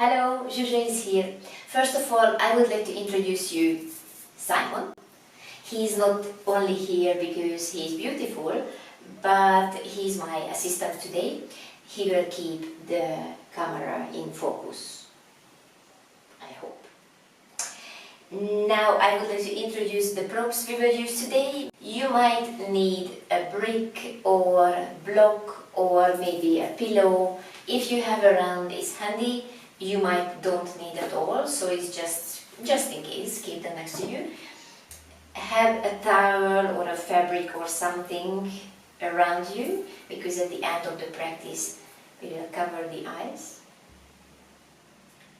Hello, Zsuzsa is here. First of all, I would like to introduce you Simon. He's not only here because he's beautiful, but he's my assistant today. He will keep the camera in focus, I hope. Now I would like to introduce the props we will use today. You might need a brick or block or maybe a pillow. If you have around, it's handy. You might don't need at all, so it's just in case, keep them next to you. Have a towel or a fabric or something around you, because at the end of the practice we will cover the eyes.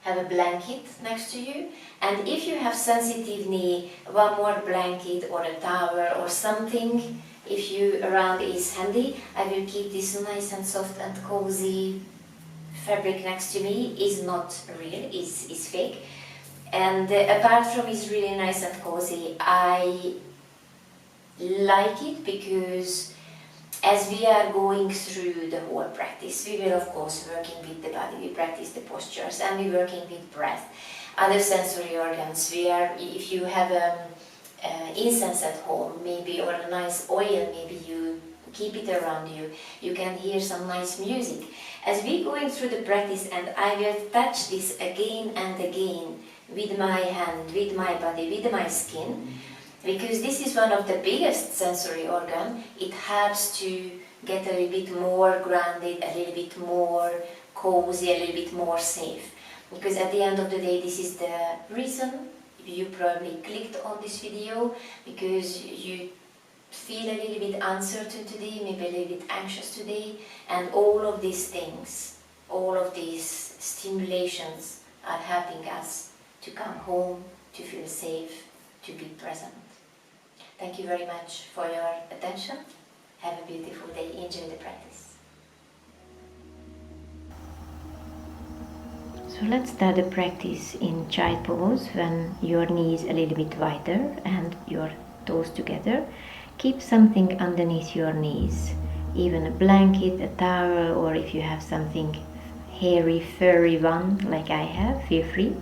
Have a blanket next to you, and if you have sensitive knee, one more blanket or a towel or something, if you around is handy. I will keep this nice and soft and cozy fabric next to me. Is not real, is fake. And apart from it's really nice and cozy, I like it because as we are going through the whole practice, we will of course working with the body, we practice the postures and we working with breath, other sensory organs. If you have incense at home, maybe, or a nice oil, maybe you keep it around you, you can hear some nice music. As we going through the practice, and I will touch this again and again with my hand, with my body, with my skin, because this is one of the biggest sensory organ. It helps to get a little bit more grounded, a little bit more cozy, a little bit more safe. Because at the end of the day, this is the reason you probably clicked on this video, because you feel a little bit uncertain today, maybe a little bit anxious today, and all of these things, all of these stimulations are helping us to come home, to feel safe, to be present. Thank you very much for your attention. Have a beautiful day. Enjoy the practice. So let's start the practice in child pose, when your knees a little bit wider and your toes together. Keep something underneath your knees, even a blanket, a towel, or if you have something hairy, furry one like I have, feel free.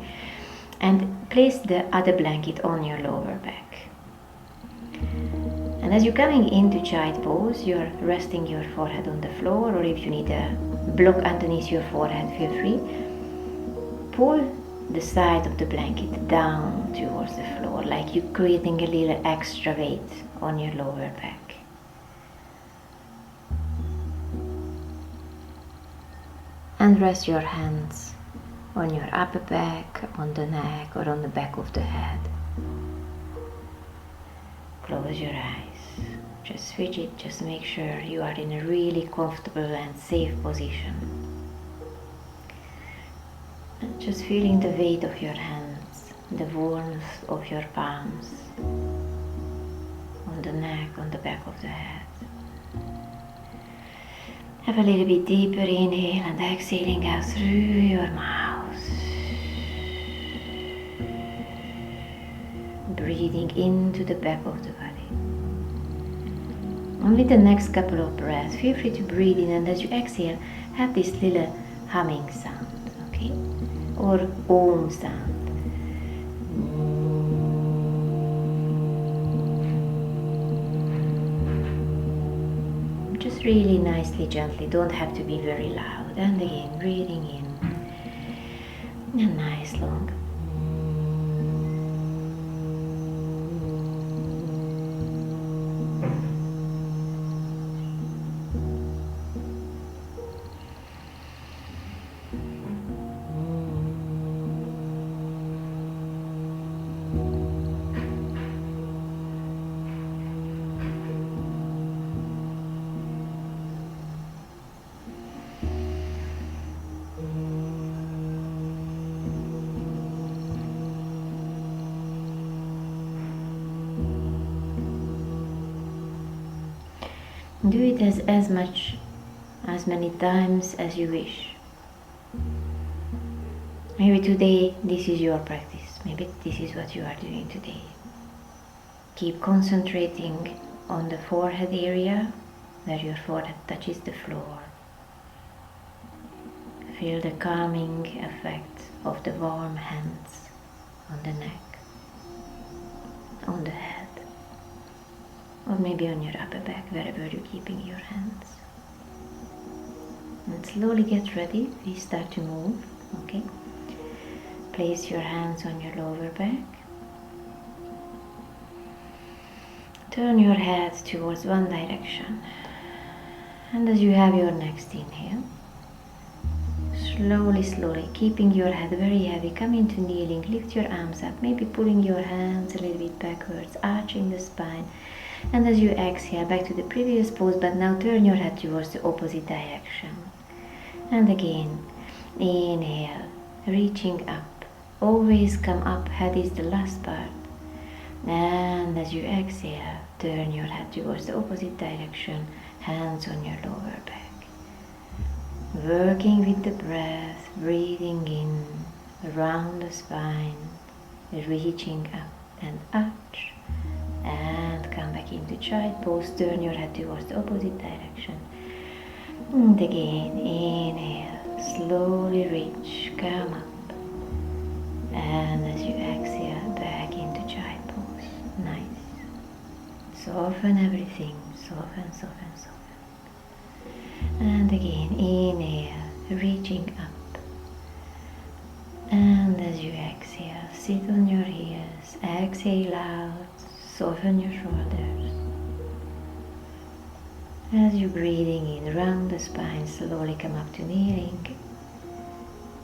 And place the other blanket on your lower back. And as you're coming into child pose, you're resting your forehead on the floor, or if you need a block underneath your forehead, feel free. Pull the side of the blanket down towards the floor, like you're creating a little extra weight on your lower back. And rest your hands on your upper back, on the neck, or on the back of the head. Close your eyes. Just switch it, just make sure you are in a really comfortable and safe position. And just feeling the weight of your hands, the warmth of your palms, on the neck, on the back of the head. Have a little bit deeper inhale and exhaling out through your mouth. Breathing into the back of the body. And with the next couple of breaths, feel free to breathe in, and as you exhale, have this little humming sound, okay? Or om sound. Just really nicely, gently, don't have to be very loud. And again, breathing in. A nice long. Do it as many times as you wish. Maybe today this is your practice. Maybe this is what you are doing today. Keep concentrating on the forehead area, where your forehead touches the floor. Feel the calming effect of the warm hands on the neck, on the head, or maybe on your upper back, wherever you're keeping your hands. And slowly get ready. We start to move, okay? Place your hands on your lower back. Turn your head towards one direction. And as you have your next inhale, slowly, keeping your head very heavy, come into kneeling, lift your arms up, maybe pulling your hands a little bit backwards, arching the spine. And as you exhale, back to the previous pose, but now turn your head towards the opposite direction. And again, inhale, reaching up. Always come up, head is the last part. And as you exhale, turn your head towards the opposite direction, hands on your lower back. Working with the breath, breathing in, around the spine, reaching up and arch. And come back into child pose, turn your head towards the opposite direction. And again, inhale, slowly reach, come up. And as you exhale, back into child pose. Nice. Soften everything, soften, soften, soften. And again, inhale, reaching up. And as you exhale, sit on your heels, exhale out, soften your shoulders. As you're breathing in, round the spine, slowly come up to kneeling.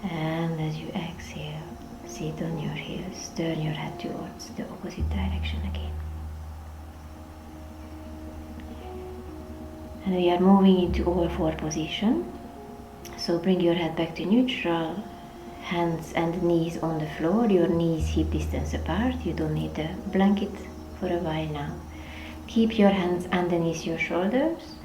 And as you exhale, sit on your heels, turn your head towards the opposite direction again. And we are moving into all four position. So bring your head back to neutral, hands and knees on the floor, your knees hip distance apart. You don't need a blanket for a while now. Keep your hands underneath your shoulders.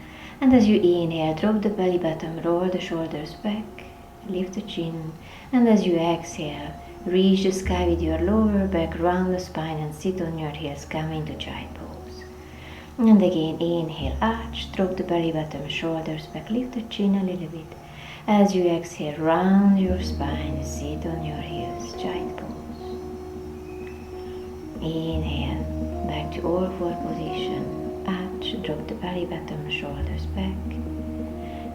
And as you inhale, drop the belly button, roll the shoulders back, lift the chin. And as you exhale, reach the sky with your lower back, round the spine and sit on your heels, come into child pose. And again, inhale, arch, drop the belly button, shoulders back, lift the chin a little bit. As you exhale, round your spine, sit on your heels, child pose. Inhale, back to all four position, arch, drop the belly button, shoulders back.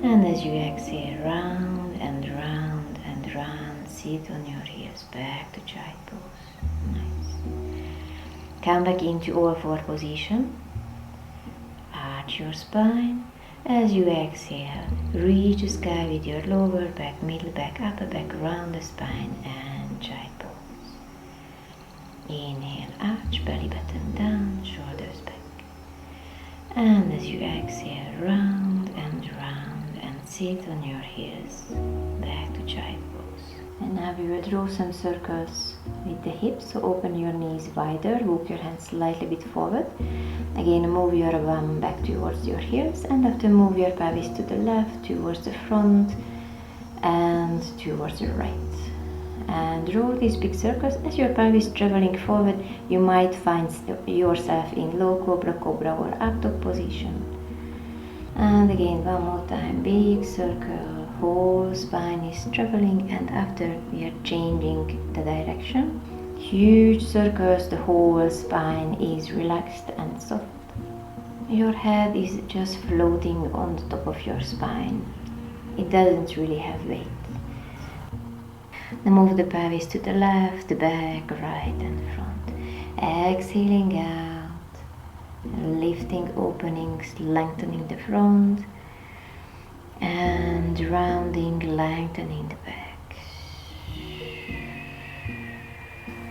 And as you exhale, round and round and round, sit on your heels, back to child pose. Nice. Come back into all four position. Arch your spine. As you exhale, reach the sky with your lower back, middle back, upper back, round the spine and child pose. Inhale, arch, belly button down, shoulders back. And as you exhale, round and sit on your heels, back to child pose. And now we will draw some circles with the hips, so open your knees wider, walk your hands slightly bit forward. Again, move your bum back towards your heels, and after move your pelvis to the left, towards the front and towards the right. And draw these big circles. As your pelvis is traveling forward, you might find yourself in low cobra or up dog position. And again, one more time, big circle, whole spine is traveling, and after we are changing the direction, huge circles, the whole spine is relaxed and soft. Your head is just floating on the top of your spine. It doesn't really have weight. Now move the pelvis to the left, the back, right and front. Exhaling out, lifting, opening, lengthening the front, and rounding, lengthening the back.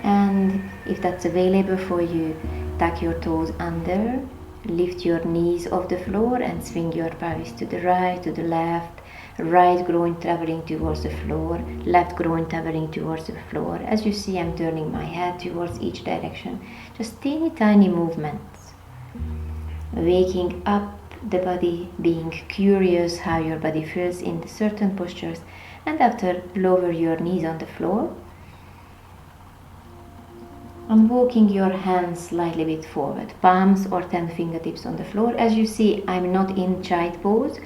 And if that's available for you, tuck your toes under, lift your knees off the floor and swing your pelvis to the right, to the left, right groin traveling towards the floor, left groin traveling towards the floor. As you see, I'm turning my head towards each direction. Just teeny tiny movements. Waking up the body, being curious how your body feels in certain postures, and after lower your knees on the floor and walking your hands slightly bit forward, palms or 10 fingertips on the floor. As you see, I'm not in child pose,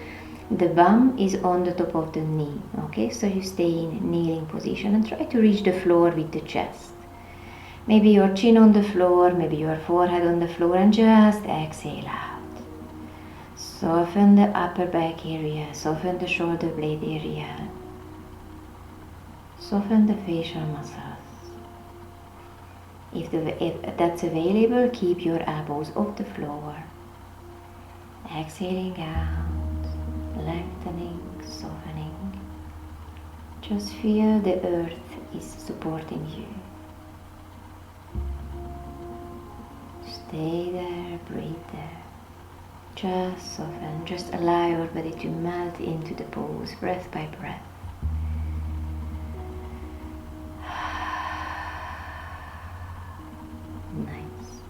the bum is on the top of the knee. Okay, so you stay in kneeling position and try to reach the floor with the chest. Maybe your chin on the floor, maybe your forehead on the floor, and just exhale out. Soften the upper back area, soften the shoulder blade area, soften the facial muscles. If that's available, keep your elbows off the floor. Exhaling out, lengthening, softening. Just feel the earth is supporting you. Stay there, breathe there. Just soften, just allow your body to melt into the pose, breath by breath. Nice.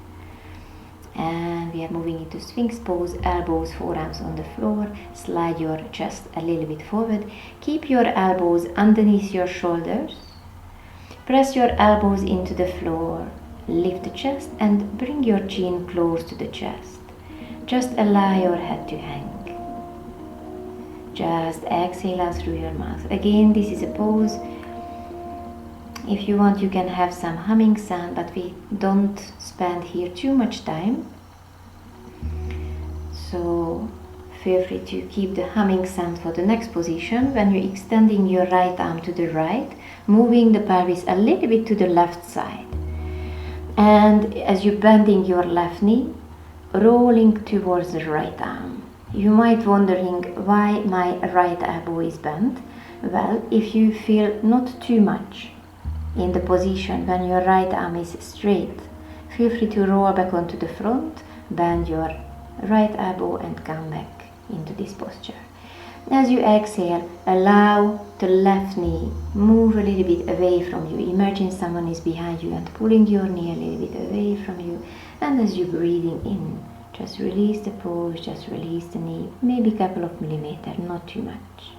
And we are moving into Sphinx pose, elbows, forearms on the floor. Slide your chest a little bit forward. Keep your elbows underneath your shoulders. Press your elbows into the floor. Lift the chest and bring your chin close to the chest. Just allow your head to hang. Just exhale out through your mouth. Again, this is a pose. If you want, you can have some humming sound, but we don't spend here too much time. So feel free to keep the humming sound for the next position. When you're extending your right arm to the right, moving the pelvis a little bit to the left side. And as you're bending your left knee, rolling towards the right arm. You might wondering why my right elbow is bent. Well, if you feel not too much in the position when your right arm is straight, feel free to roll back onto the front, bend your right elbow and come back into this posture. As you exhale, allow the left knee move a little bit away from you. Imagine someone is behind you and pulling your knee a little bit away from you. And as you're breathing in, just release the pose, just release the knee, maybe a couple of millimeters, not too much.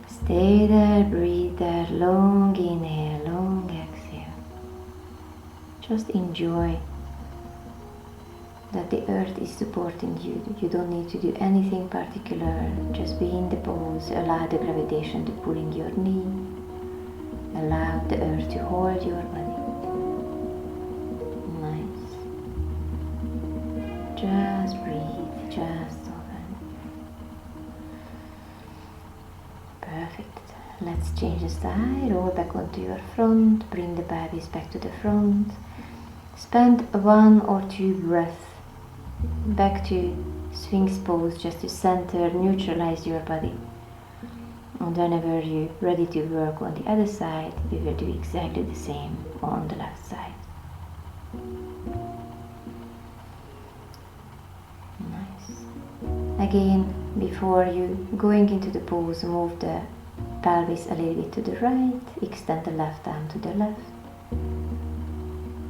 Stay there, breathe there, long inhale, long exhale. Just enjoy that the earth is supporting you. You don't need to do anything particular, just be in the pose, allow the gravitation to pull in your knee, allow the earth to hold your body. Nice. Just breathe, just soften. Perfect. Let's change the side, roll back onto your front, bring the pelvis back to the front. Spend 1 or 2 breaths back to Sphinx pose, just to center, neutralize your body. And whenever you're ready to work on the other side, we will do exactly the same on the left side. Nice. Again, before you going into the pose, move the pelvis a little bit to the right, extend the left arm to the left,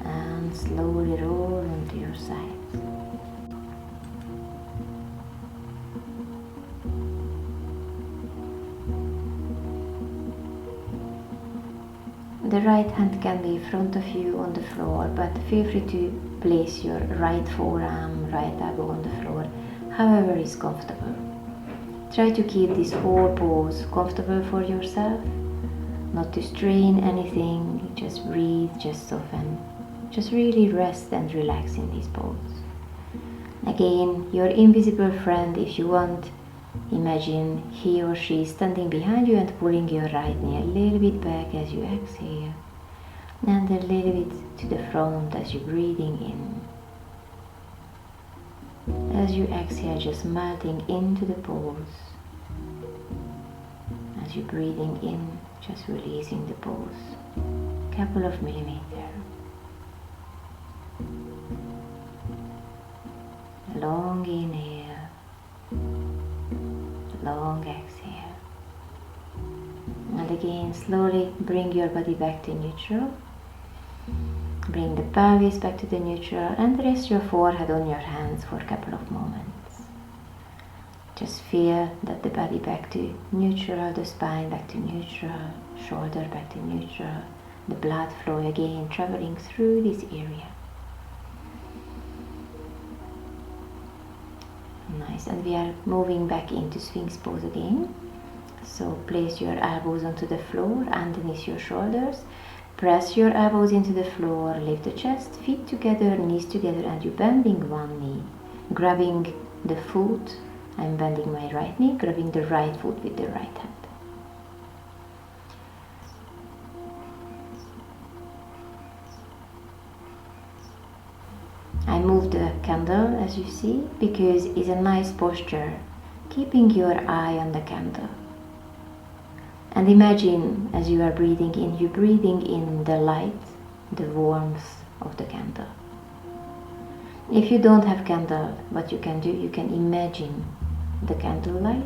and slowly roll onto your side. The right hand can be in front of you on the floor, but feel free to place your right forearm, right elbow on the floor, however is comfortable. Try to keep this whole pose comfortable for yourself, not to strain anything, just breathe, just soften, just really rest and relax in this pose. Again, your invisible friend, if you want, imagine he or she standing behind you and pulling your right knee a little bit back as you exhale, and a little bit to the front as you're breathing in. As you exhale, just melting into the pose. As you're breathing in, just releasing the pose. Couple of millimeters. Long inhale, long exhale. And again, slowly bring your body back to neutral. Bring the pelvis back to the neutral and rest your forehead on your hands for a couple of moments. Just feel that the body back to neutral, the spine back to neutral, shoulder back to neutral, the blood flow again traveling through this area. Nice. Nice. And we are moving back into Sphinx pose again. So place your elbows onto the floor underneath your shoulders. Press your elbows into the floor, lift the chest, feet together, knees together, and you're bending one knee. Grabbing the foot, I'm bending my right knee, grabbing the right foot with the right hand. I move the candle, as you see, because it's a nice posture, keeping your eye on the candle. And imagine, as you are breathing in, you're breathing in the light, the warmth of the candle. If you don't have candle, what you can do, you can imagine the candlelight,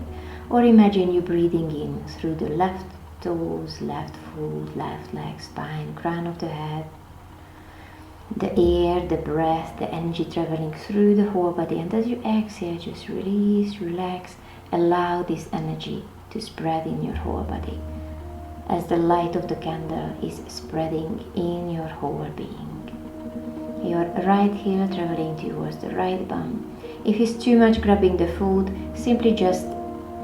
or imagine you breathing in through the left toes, left foot, left leg, spine, crown of the head. The air, the breath, the energy traveling through the whole body, and as you exhale, just release, relax, allow this energy to spread in your whole body as the light of the candle is spreading in your whole being. Your right heel traveling towards the right bum. If it's too much grabbing the foot, simply just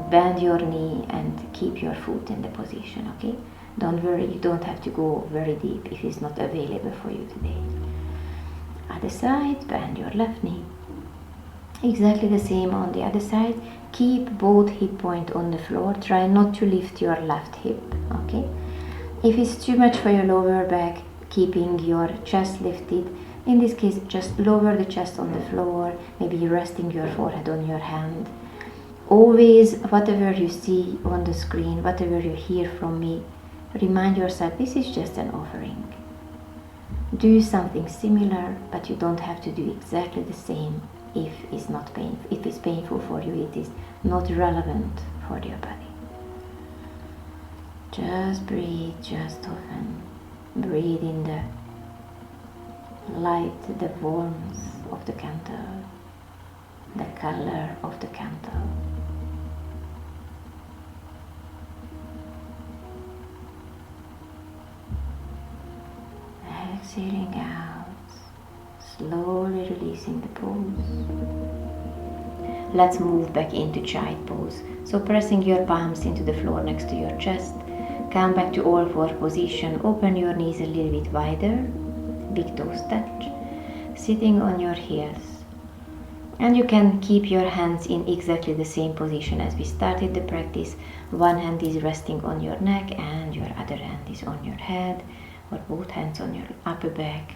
bend your knee and keep your foot in the position, okay? Don't worry, you don't have to go very deep if it's not available for you today. Other side, bend your left knee. Exactly the same on the other side. Keep both hip points on the floor. Try not to lift your left hip, okay? If it's too much for your lower back, keeping your chest lifted, in this case, just lower the chest on the floor, maybe resting your forehead on your hand. Always, whatever you see on the screen, whatever you hear from me, remind yourself this is just an offering. Do something similar, but you don't have to do exactly the same if it's not painful. If it's painful for you, it is not relevant for your body. Just breathe, just open. Breathe in the light, the warmth of the candle, the color of the candle. Exhaling out, slowly releasing the pose. Let's move back into child pose. So pressing your palms into the floor next to your chest. Come back to all four position. Open your knees a little bit wider. Big toes touch. Sitting on your heels. And you can keep your hands in exactly the same position as we started the practice. One hand is resting on your neck and your other hand is on your head, or both hands on your upper back.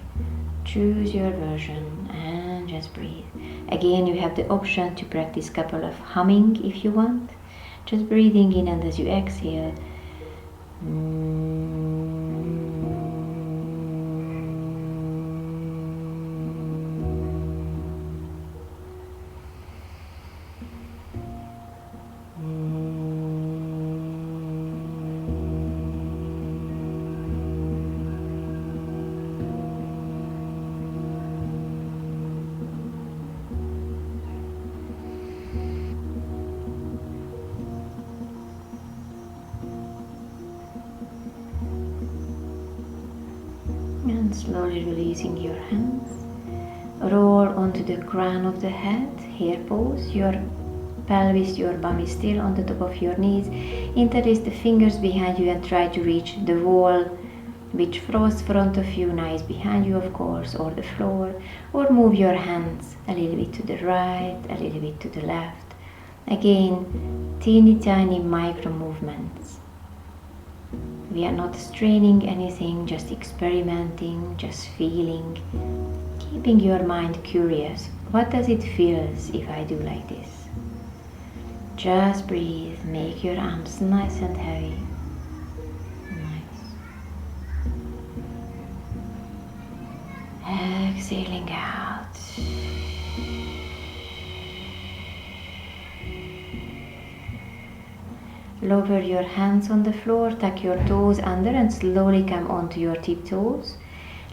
Choose your version and just breathe. Again, you have the option to practice a couple of humming if you want. Just breathing in, and as you exhale, and slowly releasing your hands. Roll onto the crown of the head, hair pose. Your pelvis, your bum is still on the top of your knees. Interlace the fingers behind you and try to reach the wall, which flows front of you, nice behind you of course, or the floor, or move your hands a little bit to the right, a little bit to the left. Again, teeny tiny micro movements. We are not straining anything, just experimenting, just feeling, keeping your mind curious. What does it feel if I do like this? Just breathe, make your arms nice and heavy. Nice. Exhaling out. Lower your hands on the floor, tuck your toes under and slowly come onto your tiptoes.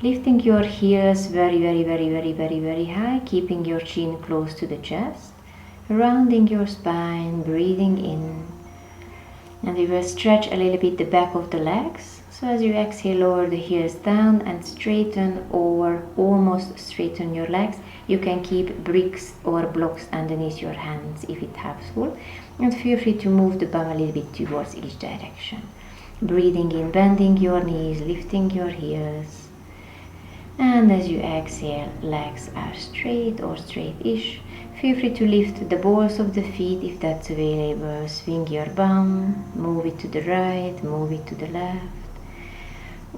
Lifting your heels very, very, very, very, very, very high, keeping your chin close to the chest. Rounding your spine, breathing in. And we will stretch a little bit the back of the legs. So as you exhale, lower the heels down and straighten or almost straighten your legs. You can keep bricks or blocks underneath your hands if it helpful. And feel free to move the bum a little bit towards each direction. Breathing in, bending your knees, lifting your heels. And as you exhale, legs are straight or straight-ish. Feel free to lift the balls of the feet if that's available. Swing your bum, move it to the right, move it to the left.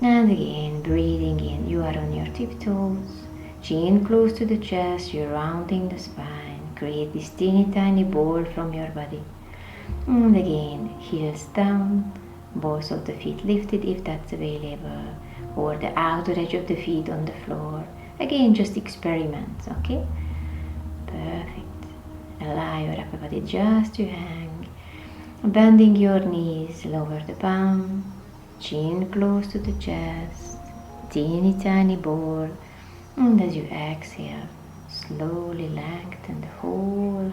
And again, breathing in, you are on your tiptoes. Chin close to the chest, you're rounding the spine. Create this teeny tiny ball from your body. And again, heels down, balls of the feet lifted if that's available, or the outer edge of the feet on the floor. Again, just experiment, okay? Perfect. Allow your upper body just to hang. Bending your knees, lower the bum, chin close to the chest, teeny tiny ball. And as you exhale, slowly lengthen the whole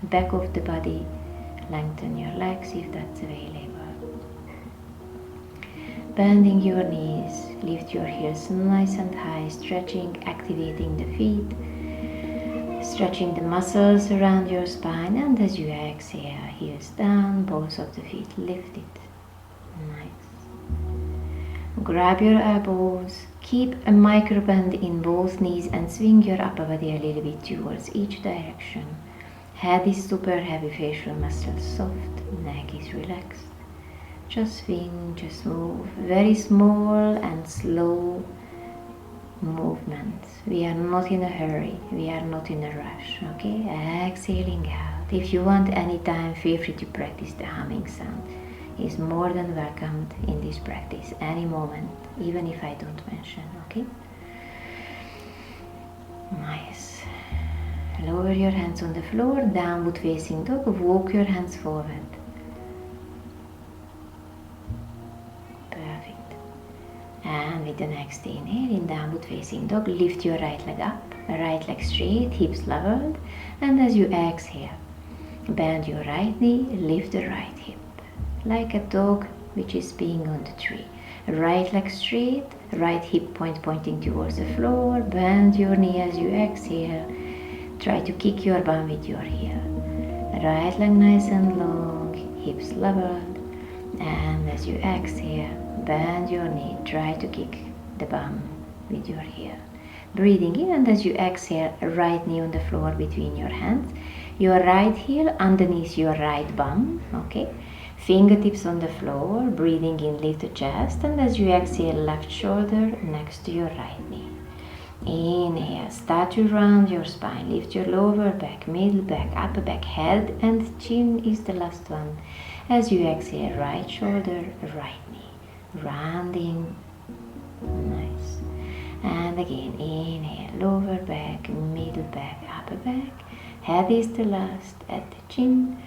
back of the body. Lengthen your legs if that's available. Bending your knees, lift your heels nice and high, stretching, activating the feet, stretching the muscles around your spine. And as you exhale, heels down, balls of the feet lifted. Nice. Grab your elbows, keep a micro bend in both knees and swing your upper body a little bit towards each direction. Head is super heavy, facial muscles soft, neck is relaxed. Just swing, just move. Very small and slow movements. We are not in a hurry, we are not in a rush, okay? Exhaling out. If you want any time, feel free to practice the humming sound. Is more than welcomed in this practice, any moment, even if I don't mention, okay? Nice. Lower your hands on the floor, downward facing dog, walk your hands forward. Perfect. And with the next inhale, in downward facing dog, lift your right leg up, right leg straight, hips leveled, and as you exhale, bend your right knee, lift the right hip. Like a dog which is being on the tree. Right leg straight, right hip point pointing towards the floor. Bend your knee as you exhale. Try to kick your bum with your heel. Right leg nice and long, hips leveled. And as you exhale, bend your knee. Try to kick the bum with your heel. Breathing in, and as you exhale, right knee on the floor between your hands. Your right heel underneath your right bum, okay? Fingertips on the floor, breathing in, lift the chest, and as you exhale, left shoulder next to your right knee. Inhale, start to round your spine, lift your lower back, middle back, upper back, head and chin is the last one. As you exhale, right shoulder, right knee, rounding, nice. And again, inhale, lower back, middle back, upper back. Head is the last at the chin,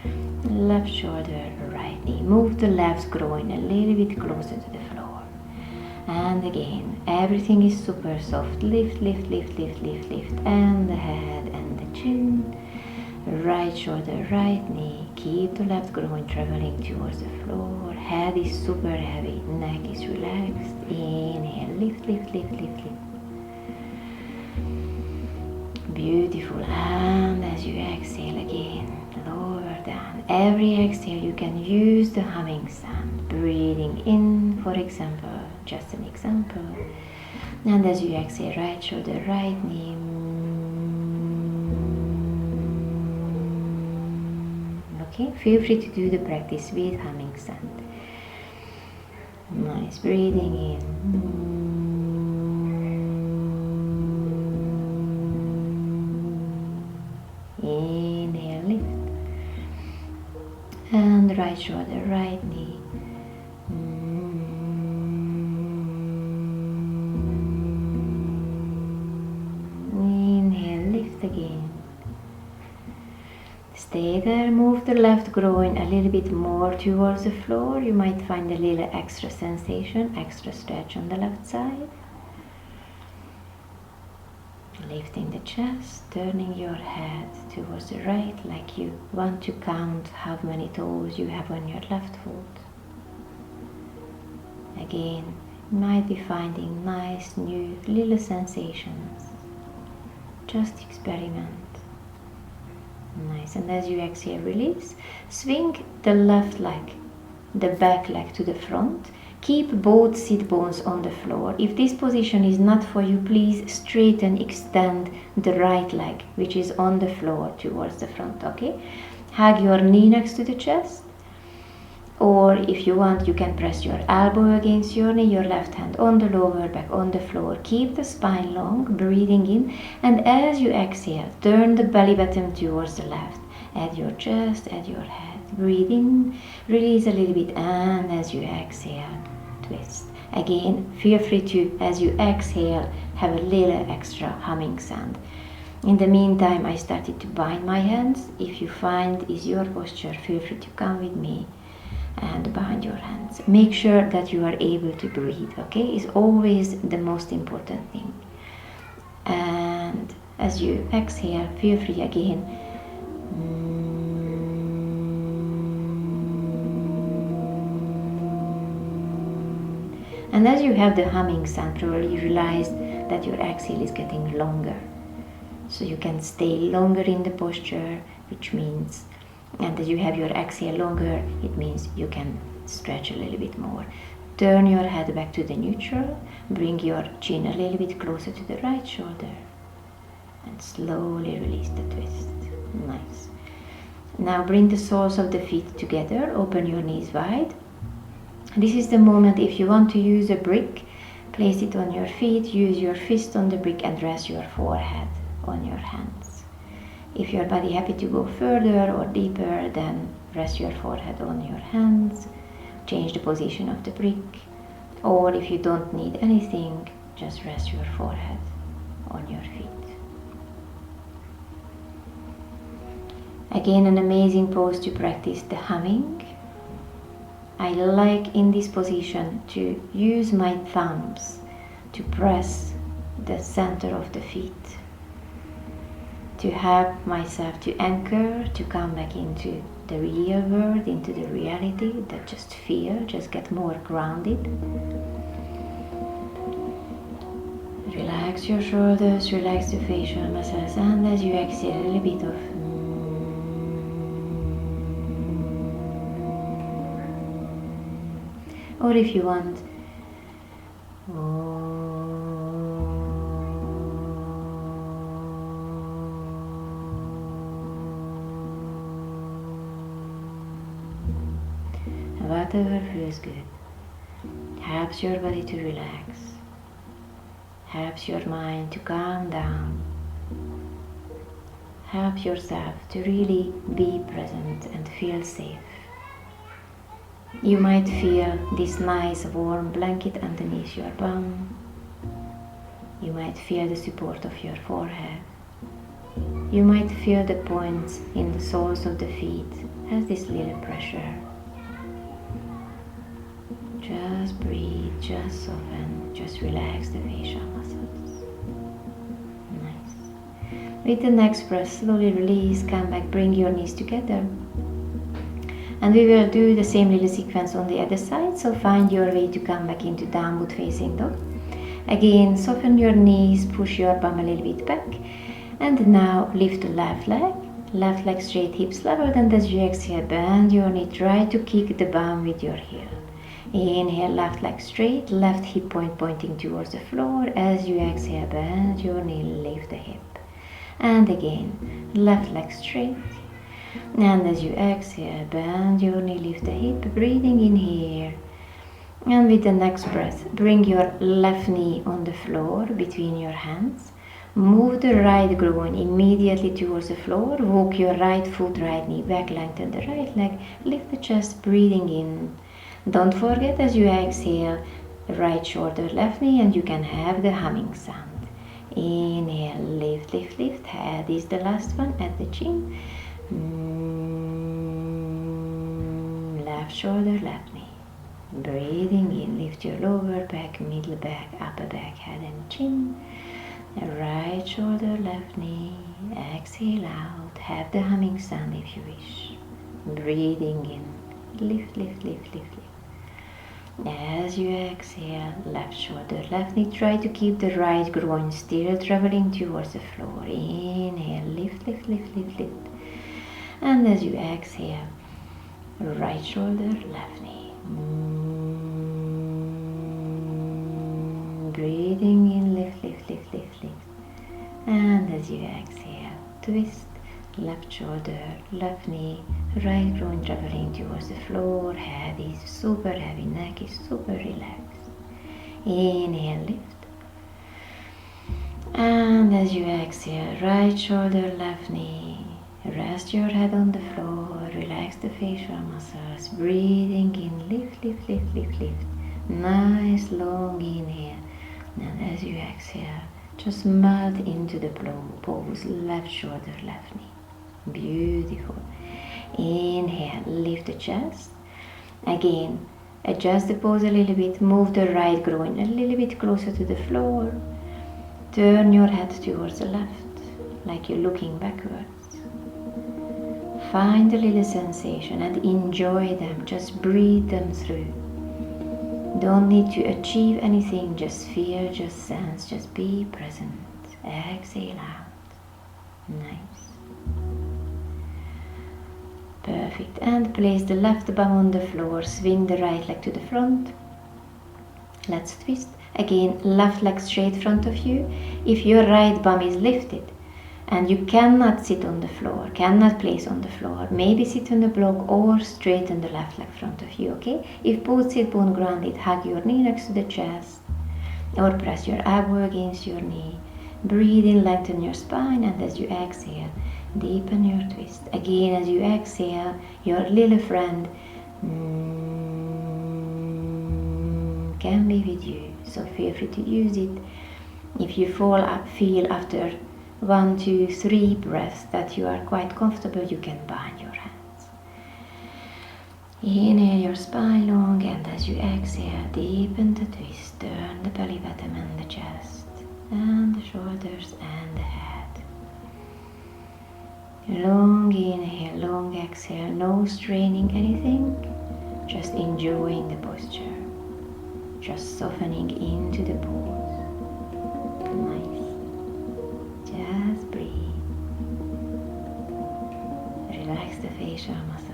left shoulder, right knee. Move the left groin a little bit closer to the floor. And again, everything is super soft. Lift, lift, lift, lift, lift, lift. And the head and the chin. Right shoulder, right knee. Keep the left groin traveling towards the floor. Head is super heavy, neck is relaxed. Inhale, lift, lift, lift, lift, lift. Beautiful. And as you exhale again, lower down. Every exhale you can use the humming sound. Breathing in, for example, just an example. And as you exhale, right shoulder, right knee. Okay, feel free to do the practice with humming sound. Nice. Breathing in. Inhale, lift. And right shoulder, right knee. Inhale, lift again. Stay there, move the left groin a little bit more towards the floor. You might find a little extra sensation, extra stretch on the left side. Lifting the chest, turning your head towards the right like you want to count how many toes you have on your left foot. Again, you might be finding nice new little sensations. Just experiment. Nice. And as you exhale, release. Swing the left leg, the back leg to the front. Keep both sit bones on the floor. If this position is not for you, please straighten, extend the right leg, which is on the floor towards the front, okay? Hug your knee next to the chest. Or if you want, you can press your elbow against your knee, your left hand on the lower back, on the floor. Keep the spine long, breathing in. And as you exhale, turn the belly button towards the left. Add your chest, add your head. Breathe in, release a little bit, and as you exhale, twist. Again, feel free to, as you exhale, have a little extra humming sound. In the meantime, I started to bind my hands. If you find is your posture, feel free to come with me and bind your hands. Make sure that you are able to breathe, okay? It's always the most important thing. And as you exhale, feel free again. And as you have the humming sound, probably you realize that your exhale is getting longer. So you can stay longer in the posture, which means, and as you have your exhale longer, it means you can stretch a little bit more. Turn your head back to the neutral, bring your chin a little bit closer to the right shoulder, and slowly release the twist. Nice. Now bring the soles of the feet together, open your knees wide. This is the moment if you want to use a brick, place it on your feet, use your fist on the brick and rest your forehead on your hands. If your body happy to go further or deeper, then rest your forehead on your hands, change the position of the brick, or if you don't need anything, just rest your forehead on your feet. Again, an amazing pose to practice the humming. I like in this position to use my thumbs to press the center of the feet, to help myself to anchor, to come back into the real world, into the reality, that just feel, just get more grounded. Relax your shoulders, relax the facial muscles, and as you exhale, a little bit of or if you want, whatever feels good, helps your body to relax, helps your mind to calm down, help yourself to really be present and feel safe. You might feel this nice warm blanket underneath your bum. You might feel the support of your forehead. You might feel the points in the soles of the feet as this little pressure. Just breathe, just soften, just relax the facial muscles. Nice. With the next breath, slowly release, come back, bring your knees together. And we will do the same little sequence on the other side, so find your way to come back into downward facing dog. Again, soften your knees, push your bum a little bit back, and now lift the left leg straight, hips level, and as you exhale, bend your knee, try to kick the bum with your heel. Inhale, left leg straight, left hip point pointing towards the floor. As you exhale, bend your knee, lift the hip. And again, left leg straight. And as you exhale, bend your knee, lift the hip, breathing in here. And with the next breath, bring your left knee on the floor between your hands. Move the right groin immediately towards the floor. Walk your right foot, right knee back, lengthen the right leg, lift the chest, breathing in. Don't forget as you exhale, right shoulder, left knee, and you can have the humming sound. Inhale, lift, lift, lift. Head is the last one at the chin. Left shoulder, left knee. Breathing in, lift your lower back, middle back, upper back, head and chin. Right shoulder, left knee. Exhale out. Have the humming sound if you wish. Breathing in, lift, lift, lift, lift, lift. As you exhale, left shoulder, left knee, try to keep the right groin still traveling towards the floor. Inhale, lift, lift, lift, lift, lift. And as you exhale, right shoulder, left knee. Breathing in, lift, lift, lift, lift, lift. And as you exhale, twist, left shoulder, left knee, right groin traveling towards the floor. Head is super heavy, neck is super relaxed. Inhale, lift. And as you exhale, right shoulder, left knee, rest your head on the floor, relax the facial muscles. Breathing in, lift, lift, lift, lift, lift. Nice long inhale. And as you exhale, just melt into the pose, left shoulder, left knee. Beautiful. Inhale, lift the chest. Again, adjust the pose a little bit, move the right groin a little bit closer to the floor. Turn your head towards the left, like you're looking backwards. Find a little sensation and enjoy them, just breathe them through. Don't need to achieve anything, just feel, just sense, just be present. Exhale out. Nice. Perfect. And place the left bum on the floor, swing the right leg to the front. Let's twist. Again, left leg straight in front of you. If your right bum is lifted and you cannot sit on the floor, cannot place on the floor, maybe sit on the block or straighten the left leg in front of you, okay? If both sit bone grounded, hug your knee next to the chest or press your elbow against your knee. Breathe in, lengthen your spine, and as you exhale, deepen your twist. Again, as you exhale, your little friend can be with you, so feel free to use it. If you feel after 1, 2, 3 breaths that you are quite comfortable, you can bind your hands. Inhale your spine long, and as you exhale, deepen the twist. Turn the belly button and the chest, and the shoulders and the head. Long inhale, long exhale, no straining anything, just enjoying the posture, just softening into the pose. Nice. Just breathe. Relax the facial muscles.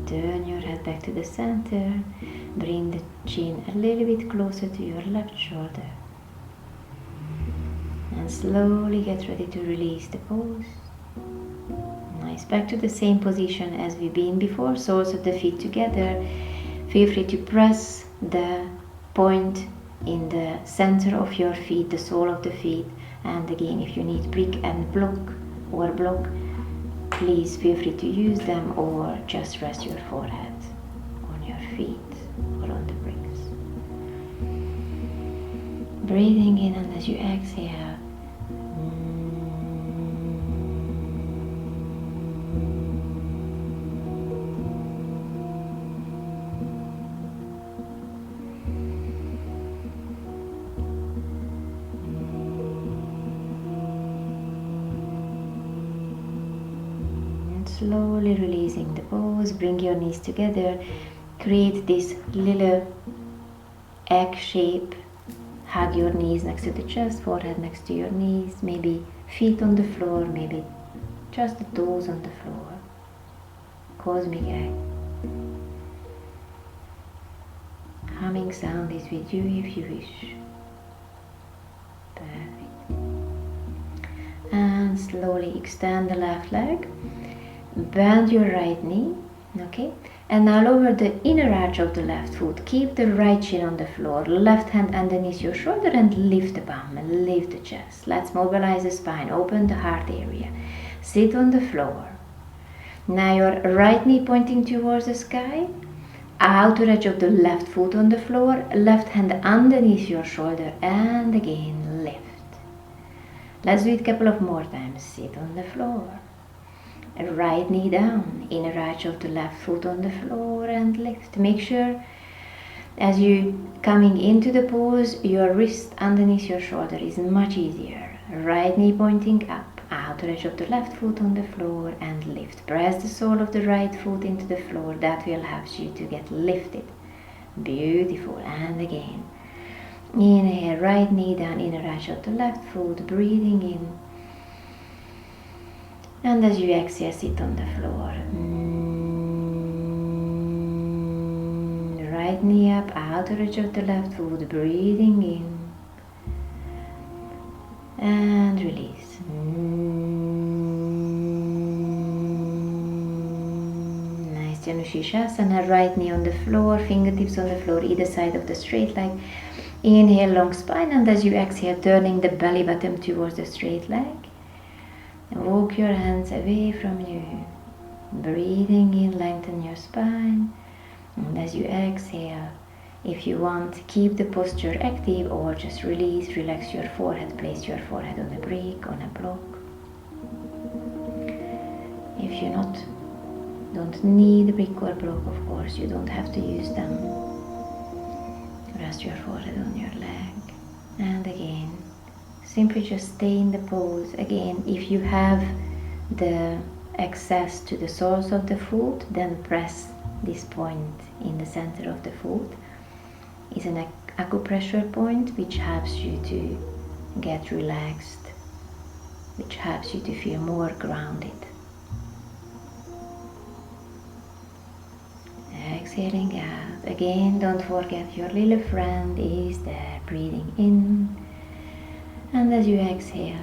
Turn your head back to the center. Bring the chin a little bit closer to your left shoulder. And slowly get ready to release the pose. Nice. Back to the same position as we've been before. Soles of the feet together. Feel free to press the point in the center of your feet, the sole of the feet. And again, if you need brick and block, please feel free to use them, or just rest your forehead on your feet or on the bricks. Breathing in, and as you exhale, slowly releasing the pose. Bring your knees together, create this little egg shape. Hug your knees next to the chest, forehead next to your knees, maybe feet on the floor, maybe just the toes on the floor. Cosmic egg. Humming sound is with you if you wish. Perfect. And slowly extend the left leg. Bend your right knee, okay? And now lower the inner arch of the left foot. Keep the right chin on the floor, left hand underneath your shoulder, and lift the bum, lift the chest. Let's mobilize the spine, open the heart area. Sit on the floor. Now your right knee pointing towards the sky, outer edge of the left foot on the floor, left hand underneath your shoulder, and again lift. Let's do it a couple of more times. Sit on the floor. Right knee down, inner arch of the left foot on the floor, and lift. Make sure As you coming into the pose, your wrist underneath your shoulder is much easier. Right knee pointing up, outer edge of the left foot on the floor and lift. Press the sole of the right foot into the floor. That will help you to get lifted. Beautiful. And again. Inhale, right knee down, inner edge of the left foot, breathing in. And as you exhale, sit on the floor. Right knee up, outer edge of the left foot, breathing in. And release. Nice Zsuzsa. Right knee on the floor, fingertips on the floor, either side of the straight leg. Inhale, long spine, and as you exhale, turning the belly button towards the straight leg. And walk your hands away from you. Breathing in, lengthen your spine. And as you exhale, if you want, keep the posture active or just release, relax your forehead, place your forehead on a brick, on a block. If you don't need a brick or block, of course, you don't have to use them. Rest your forehead on your leg. And again, simply just stay in the pose. Again, if you have the access to the soles of the foot, then press this point in the center of the foot. Is an acupressure point which helps you to get relaxed, which helps you to feel more grounded. Exhaling out. Again, don't forget your little friend is there, breathing in. And as you exhale,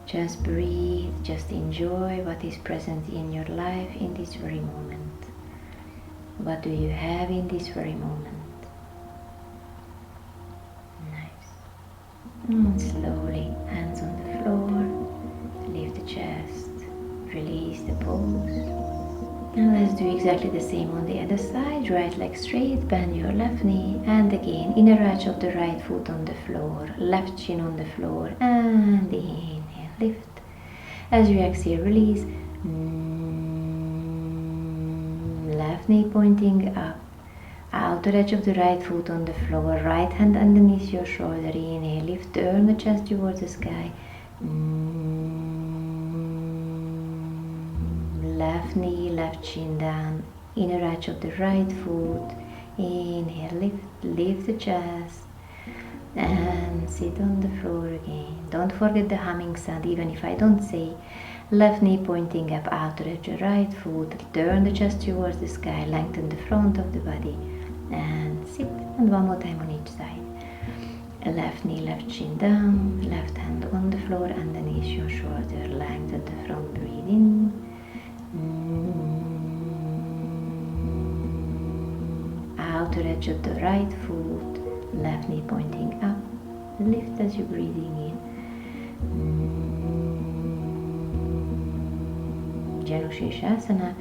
just breathe, just enjoy what is present in your life in this very moment. What do you have in this very moment? Nice. And slowly, hands on the floor, lift the chest, release the pose. And let's do exactly the same on the other side. Right leg straight, bend your left knee, and again, inner edge of the right foot on the floor, left shin on the floor, and inhale, lift. As you exhale, release. Left knee pointing up, outer edge of the right foot on the floor, right hand underneath your shoulder. Inhale, lift, turn the chest towards the sky. Left knee, left shin down, inner edge of the right foot. Inhale, lift the chest. And sit on the floor again. Don't forget the humming sound, even if I don't say. Left knee pointing up, outer edge of right foot. Turn the chest towards the sky, lengthen the front of the body. And sit. And one more time on each side. Left knee, left shin down. Left hand on the floor underneath your shoulder. Lengthen the front, breathe in. Outer edge of the right foot. Left knee pointing up, lift as you're breathing in. Zsuzsa.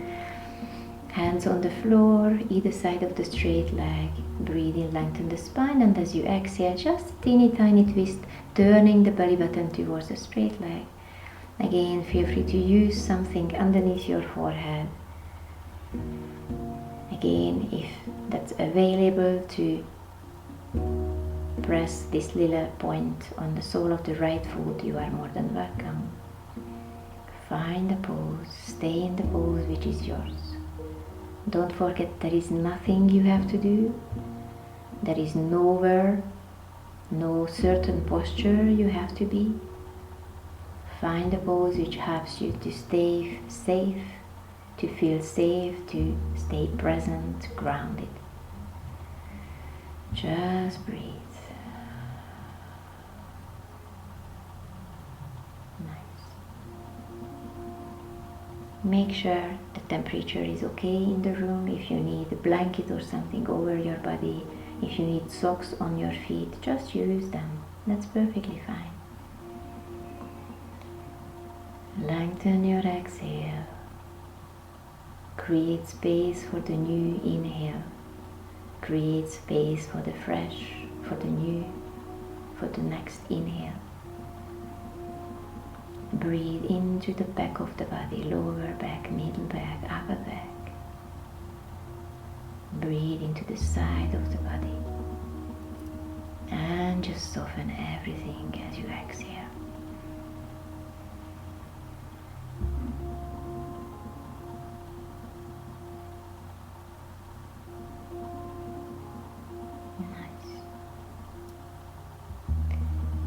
Hands on the floor, either side of the straight leg. Breathe in, lengthen the spine, and as you exhale, just a teeny tiny twist, turning the belly button towards the straight leg. Again, feel free to use something underneath your forehead. Again, if that's available, to press this little point on the sole of the right foot, you are more than welcome. Find a pose, stay in the pose which is yours. Don't forget, there is nothing you have to do. There is nowhere, no certain posture you have to be. Find a pose which helps you to stay safe, to feel safe, to stay present, grounded. Just breathe. Nice. Make sure the temperature is okay in the room. If you need a blanket or something over your body, if you need socks on your feet, just use them. That's perfectly fine. Lengthen your exhale. Create space for the new inhale. Create space for the fresh, for the new, for the next inhale. Breathe into the back of the body, lower back, middle back, upper back. Breathe into the side of the body. And just soften everything as you exhale.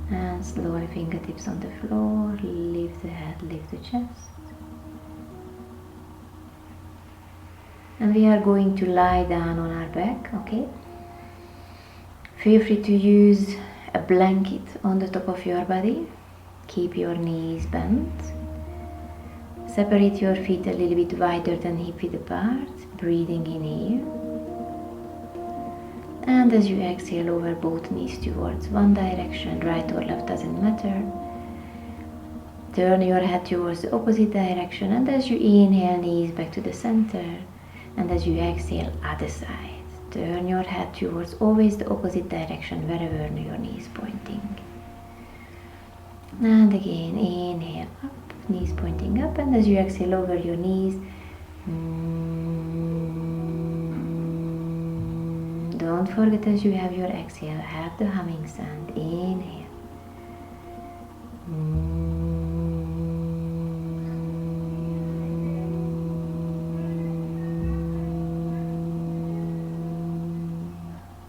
And slowly fingertips on the floor, lift the head, lift the chest. And we are going to lie down on our back, okay? Feel free to use a blanket on the top of your body. Keep your knees bent. Separate your feet a little bit wider than hip width apart, breathing in here. And as you exhale, lower both knees towards one direction, right or left doesn't matter. Turn your head towards the opposite direction, and as you inhale, knees back to the center. And as you exhale, other side. Turn your head towards always the opposite direction, wherever your knees pointing. And again, inhale up, knees pointing up, and as you exhale, lower your knees. Don't forget, as you have your exhale, have the humming sound. Inhale.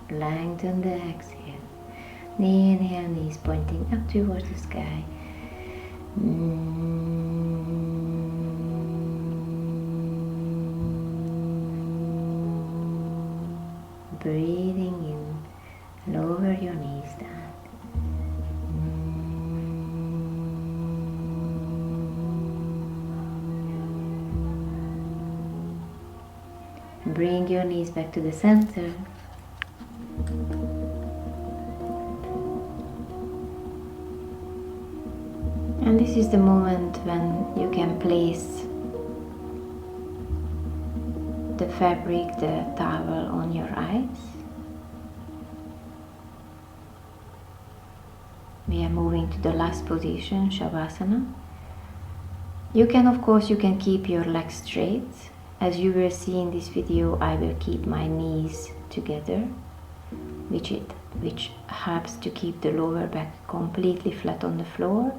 Lengthen the exhale. Inhale, knees pointing up towards the sky. Breathing in, lower your knees down. Bring your knees back to the center. And this is the moment when you can place the fabric, the towel on your eyes. We are moving to the last position, Shavasana. You can keep your legs straight. As you will see in this video, I will keep my knees together, which helps to keep the lower back completely flat on the floor.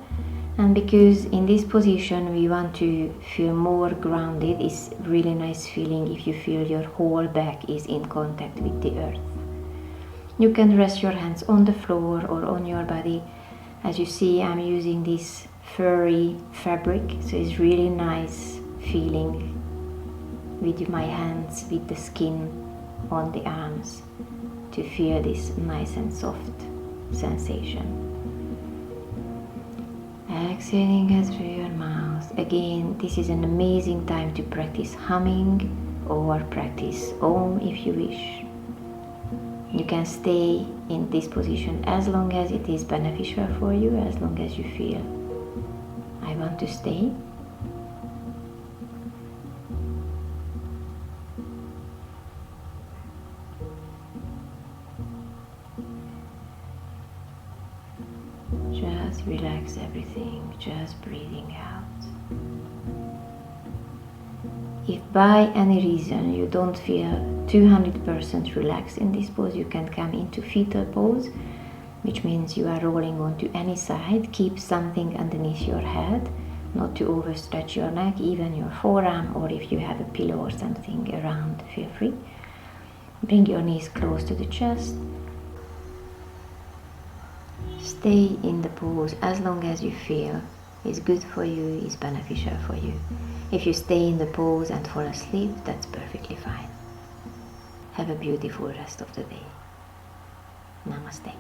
And because in this position we want to feel more grounded, it's really nice feeling if you feel your whole back is in contact with the earth. You can rest your hands on the floor or on your body. As you see, I'm using this furry fabric, so it's really nice feeling with my hands, with the skin on the arms, to feel this nice and soft sensation. Exhaling out through your mouth. Again, this is an amazing time to practice humming or practice Om if you wish. You can stay in this position as long as it is beneficial for you, as long as you feel I want to stay. Just relax everything, just breathing out. If by any reason you don't feel 200% relaxed in this pose, you can come into fetal pose, which means you are rolling onto any side. Keep something underneath your head, not to overstretch your neck, even your forearm, or if you have a pillow or something around, feel free. Bring your knees close to the chest. Stay in the pose as long as you feel is good for you, is beneficial for you. If you stay in the pose and fall asleep, that's perfectly fine. Have a beautiful rest of the day. Namaste.